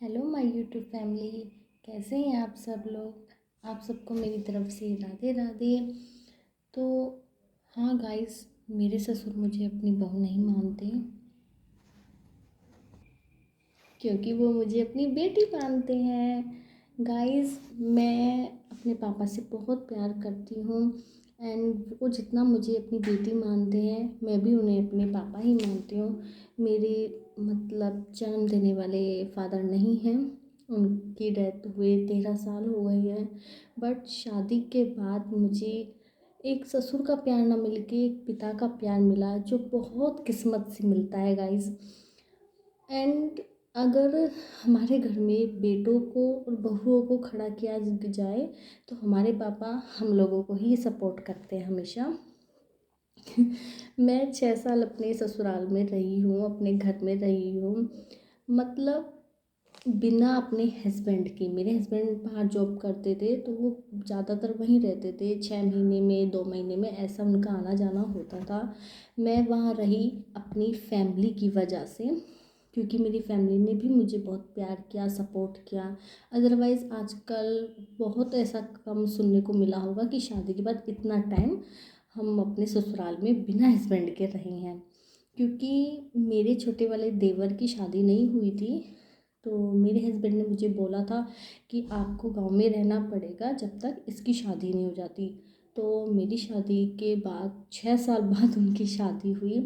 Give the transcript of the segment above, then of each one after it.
Hello my YouTube family. कैसे हैं आप सब लोग। आप सबको मेरी तरफ से राधे राधे। तो हाँ गाइस, मेरे ससुर मुझे अपनी बहू नहीं मानते क्योंकि वो मुझे अपनी बेटी मानते हैं। गाइस, मैं अपने पापा से बहुत प्यार करती हूँ एंड वो जितना मुझे अपनी बेटी मानते हैं मैं भी उन्हें अपने पापा ही मानती हूँ। मेरे मतलब जन्म देने वाले फादर नहीं हैं, उनकी डेथ हुए 13 साल हो गए हैं। बट शादी के बाद मुझे एक ससुर का प्यार ना मिल के एक पिता का प्यार मिला, जो बहुत किस्मत से मिलता है गाइस। एंड अगर हमारे घर में बेटों को और बहुओं को खड़ा किया जाए तो हमारे पापा हम लोगों को ही सपोर्ट करते हैं हमेशा। मैं 6 साल अपने ससुराल में रही हूँ, अपने घर में रही हूँ, मतलब बिना अपने हस्बैंड के। मेरे हस्बैंड बाहर जॉब करते थे तो वो ज़्यादातर वहीं रहते थे, 6 महीने में 2 महीने में ऐसा उनका आना जाना होता था। मैं वहाँ रही अपनी फैमिली की वजह से, क्योंकि मेरी फैमिली ने भी मुझे बहुत प्यार किया, सपोर्ट किया। अदरवाइज़ आजकल बहुत ऐसा कम सुनने को मिला होगा कि शादी के बाद इतना टाइम हम अपने ससुराल में बिना हस्बैंड के रहे हैं। क्योंकि मेरे छोटे वाले देवर की शादी नहीं हुई थी तो मेरे हस्बैंड ने मुझे बोला था कि आपको गांव में रहना पड़ेगा जब तक इसकी शादी नहीं हो जाती। तो मेरी शादी के बाद 6 साल बाद उनकी शादी हुई।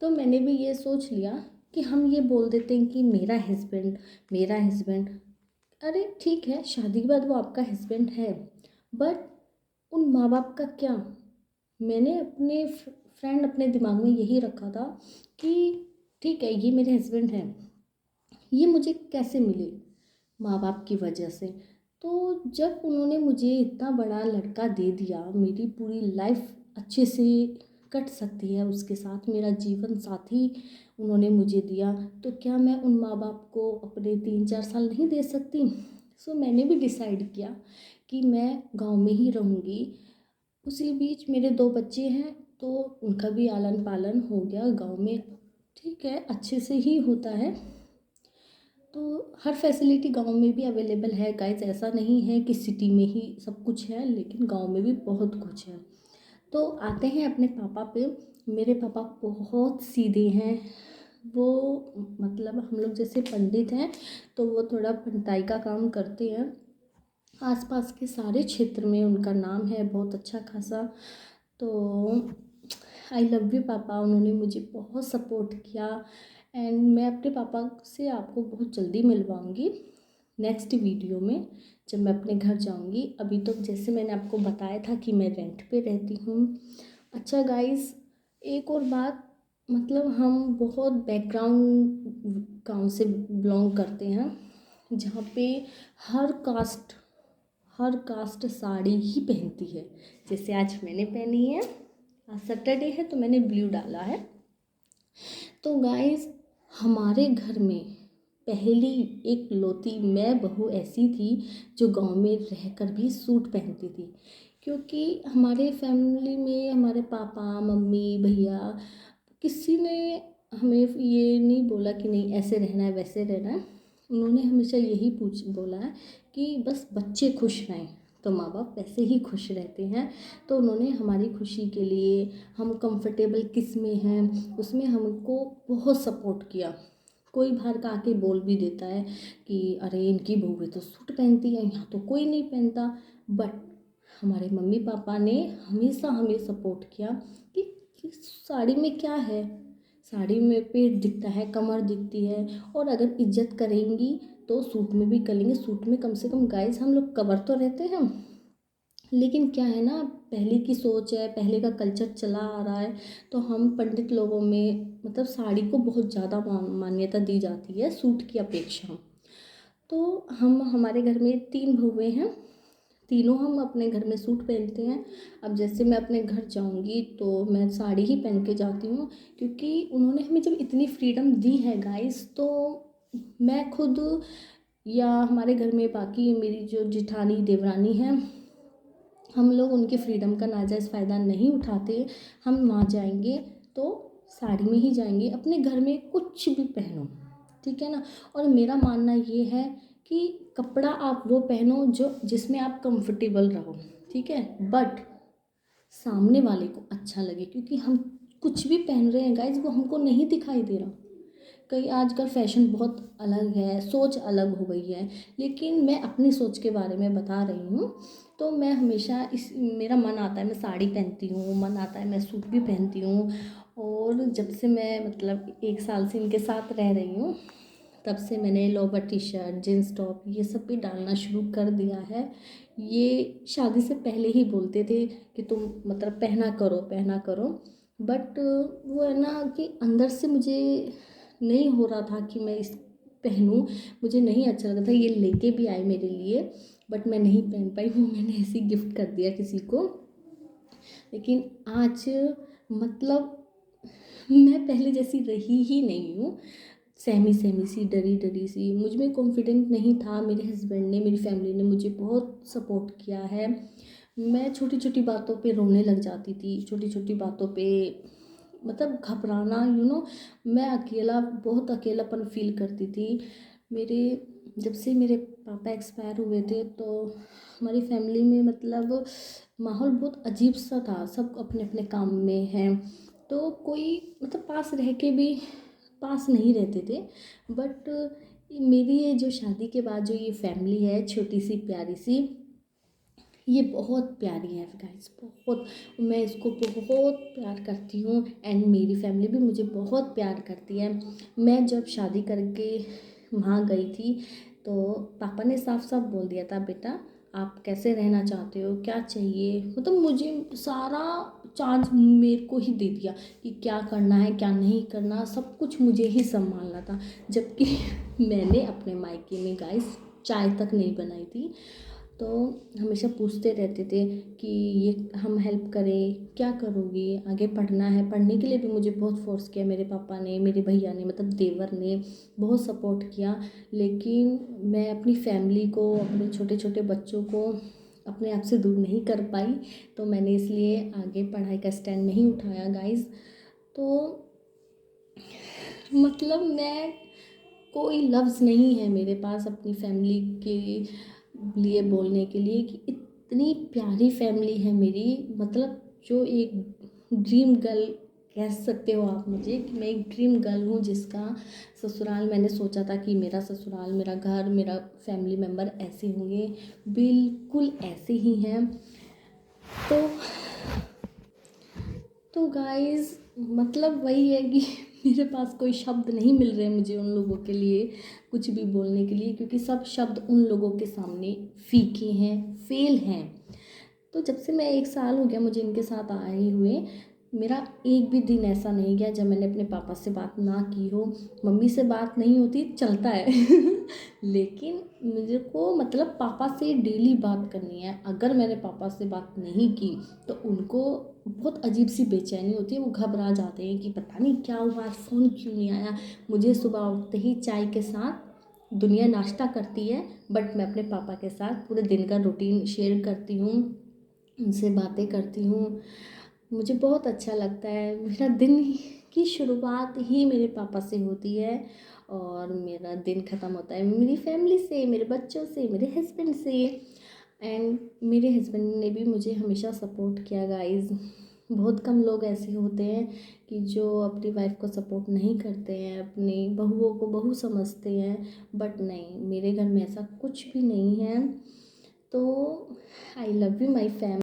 तो मैंने भी ये सोच लिया कि हम ये बोल देते हैं कि मेरा हस्बैंड, मेरा हस्बैंड। अरे ठीक है, शादी के बाद वो आपका हस्बैंड है, बट उन माँ बाप का क्या। मैंने अपने फ्रेंड अपने दिमाग में यही रखा था कि ठीक है, ये मेरे हस्बैंड हैं, ये मुझे कैसे मिले, माँ बाप की वजह से। तो जब उन्होंने मुझे इतना बड़ा लड़का दे दिया, मेरी पूरी लाइफ अच्छे से कट सकती है उसके साथ, मेरा जीवन साथी उन्होंने मुझे दिया, तो क्या मैं उन माँ बाप को अपने 3-4 साल नहीं दे सकती। सो मैंने भी डिसाइड किया कि मैं गांव में ही रहूँगी। उसी बीच मेरे 2 बच्चे हैं तो उनका भी आलन पालन हो गया गांव में। ठीक है, अच्छे से ही होता है। तो हर फैसिलिटी गांव में भी अवेलेबल है गाइस, ऐसा नहीं है कि सिटी में ही सब कुछ है, लेकिन गांव में भी बहुत कुछ है। तो आते हैं अपने पापा पे। मेरे पापा बहुत सीधे हैं। वो मतलब हम लोग जैसे पंडित हैं तो वो थोड़ा पंटाई का काम करते हैं। आसपास के सारे क्षेत्र में उनका नाम है बहुत अच्छा खासा। तो आई लव यू पापा, उन्होंने मुझे बहुत सपोर्ट किया। एंड मैं अपने पापा से आपको बहुत जल्दी मिलवाऊंगी नेक्स्ट वीडियो में, जब मैं अपने घर जाऊंगी। अभी तो जैसे मैंने आपको बताया था कि मैं रेंट पे रहती हूँ। अच्छा गाइस, एक और बात, मतलब हम बहुत बैकग्राउंड गांव से बिलोंग करते हैं, जहाँ पे हर कास्ट हर कास्ट साड़ी ही पहनती है। जैसे आज मैंने पहनी है, आज सैटरडे है तो मैंने ब्लू डाला है। तो गाइस, हमारे घर में पहली एक लौती मैं बहू ऐसी थी जो गांव में रहकर भी सूट पहनती थी। क्योंकि हमारे फैमिली में हमारे पापा मम्मी भैया किसी ने हमें ये नहीं बोला कि नहीं ऐसे रहना है वैसे रहना है। उन्होंने हमेशा यही पूछ बोला है कि बस बच्चे खुश रहें तो माँ बाप वैसे ही खुश रहते हैं। तो उन्होंने हमारी खुशी के लिए, हम कंफर्टेबल किस में हैं उसमें हमको बहुत सपोर्ट किया। कोई बाहर का आके बोल भी देता है कि अरे इनकी बहू तो सूट पहनती है, यहाँ तो कोई नहीं पहनता। बट हमारे मम्मी पापा ने हमेशा हमें सपोर्ट किया कि साड़ी में क्या है, साड़ी में पेट दिखता है, कमर दिखती है, और अगर इज्जत करेंगी तो सूट में भी करेंगे। सूट में कम से कम गाइस हम लोग कवर तो रहते हैं। लेकिन क्या है ना, पहले की सोच है, पहले का कल्चर चला आ रहा है, तो हम पंडित लोगों में मतलब साड़ी को बहुत ज़्यादा मान्यता दी जाती है सूट की अपेक्षा। तो हम हमारे घर में 3 बहुएं हैं, तीनों हम अपने घर में सूट पहनते हैं। अब जैसे मैं अपने घर जाऊंगी तो मैं साड़ी ही पहन के जाती हूँ, क्योंकि उन्होंने हमें जब इतनी फ्रीडम दी है गाइस, तो मैं खुद या हमारे घर में बाकी मेरी जो जिठानी देवरानी है, हम लोग उनके फ्रीडम का नाजायज़ फ़ायदा नहीं उठाते। हम वहाँ जाएंगे तो साड़ी में ही जाएंगे, अपने घर में कुछ भी पहनो, ठीक है ना। और मेरा मानना ये है कि कपड़ा आप वो पहनो जो जिसमें आप कंफर्टेबल रहो, ठीक है, बट सामने वाले को अच्छा लगे, क्योंकि हम कुछ भी पहन रहे हैं गाइज वो हमको नहीं दिखाई दे रहा। कई आजकल फैशन बहुत अलग है, सोच अलग हो गई है, लेकिन मैं अपनी सोच के बारे में बता रही हूँ। तो मैं हमेशा इस मेरा मन आता है मैं साड़ी पहनती हूँ, मन आता है मैं सूट भी पहनती हूँ। और जब से मैं मतलब 1 साल से इनके साथ रह रही हूँ, तब से मैंने lower T shirt jeans top ये सब भी डालना शुरू कर दिया है। ये शादी से पहले ही बोलते थे कि तुम मतलब पहना करो, बट वो है ना कि अंदर से मुझे नहीं हो रहा था कि मैं इस पहनूं। मुझे नहीं अच्छा लगा था। ये लेके भी आए मेरे लिए, बट मैं नहीं पहन पाई, वो मैंने ऐसे ही गिफ्ट कर दिया किसी को। लेकिन आज मतलब मैं पहले जैसी रही ही नहीं हूँ। सहमी सहमी सी, डरी डरी सी, मुझ में कॉन्फिडेंट नहीं था। मेरे हस्बैंड ने, मेरी फैमिली ने मुझे बहुत सपोर्ट किया है। मैं छोटी छोटी बातों पे रोने लग जाती थी, छोटी छोटी बातों पे मतलब घबराना, मैं बहुत अकेलापन फील करती थी। मेरे जब से मेरे पापा एक्सपायर हुए थे तो हमारी फैमिली में मतलब माहौल बहुत अजीब सा था। सब अपने अपने काम में हैं, तो कोई मतलब पास रह के भी पास नहीं रहते थे। बट मेरी ये जो शादी के बाद जो ये फैमिली है छोटी सी प्यारी सी, ये बहुत प्यारी है गाइस, बहुत। मैं इसको बहुत प्यार करती हूँ एंड मेरी फैमिली भी मुझे बहुत प्यार करती है। मैं जब शादी करके वहाँ गई थी तो पापा ने साफ साफ बोल दिया था, बेटा आप कैसे रहना चाहते हो, क्या चाहिए, मतलब मुझे सारा चार्ज मेरे को ही दे दिया कि क्या करना है क्या नहीं करना, सब कुछ मुझे ही संभालना था। जबकि मैंने अपने मायके में गाइस चाय तक नहीं बनाई थी। तो हमेशा पूछते रहते थे कि ये हम हेल्प करें, क्या करोगी, आगे पढ़ना है। पढ़ने के लिए भी मुझे बहुत फोर्स किया मेरे पापा ने, मेरे भैया ने, मतलब देवर ने बहुत सपोर्ट किया। लेकिन मैं अपनी फैमिली को, अपने छोटे छोटे बच्चों को अपने आप से दूर नहीं कर पाई, तो मैंने इसलिए आगे पढ़ाई का स्टैंड नहीं उठाया गाइस। तो मतलब मैं कोई लफ्ज़ नहीं है मेरे पास अपनी फैमिली के लिए बोलने के लिए कि इतनी प्यारी फैमिली है मेरी। मतलब जो एक ड्रीम गर्ल कह सकते हो आप मुझे, कि मैं एक ड्रीम गर्ल हूँ जिसका ससुराल मैंने सोचा था कि मेरा ससुराल, मेरा घर, मेरा फैमिली मेम्बर ऐसे होंगे, बिल्कुल ऐसे ही हैं। तो गाइस मतलब वही है कि मेरे पास कोई शब्द नहीं मिल रहे मुझे उन लोगों के लिए कुछ भी बोलने के लिए, क्योंकि सब शब्द उन लोगों के सामने फीके हैं, फेल हैं। तो जब से मैं 1 साल हो गया मुझे इनके साथ आए हुए, मेरा एक भी दिन ऐसा नहीं गया जब मैंने अपने पापा से बात ना की हो। मम्मी से बात नहीं होती चलता है लेकिन मुझे को मतलब पापा से डेली बात करनी है। अगर मैंने पापा से बात नहीं की तो उनको बहुत अजीब सी बेचैनी होती है, वो घबरा जाते हैं कि पता नहीं क्या हुआ, आज फ़ोन क्यों नहीं आया। मुझे सुबह उठते ही चाय के साथ दुनिया नाश्ता करती है, बट मैं अपने पापा के साथ पूरे दिन का रूटीन शेयर करती हूँ, उनसे बातें करती हूँ। मुझे बहुत अच्छा लगता है। मेरा दिन की शुरुआत ही मेरे पापा से होती है और मेरा दिन ख़त्म होता है मेरी फैमिली से, मेरे बच्चों से, मेरे हस्बैंड से। एंड मेरे हस्बैंड ने भी मुझे हमेशा सपोर्ट किया गाइस। बहुत कम लोग ऐसे होते हैं कि जो अपनी वाइफ को सपोर्ट नहीं करते हैं, अपनी बहुओं को बहू समझते हैं, बट नहीं, मेरे घर में ऐसा कुछ भी नहीं है। तो I love you my family.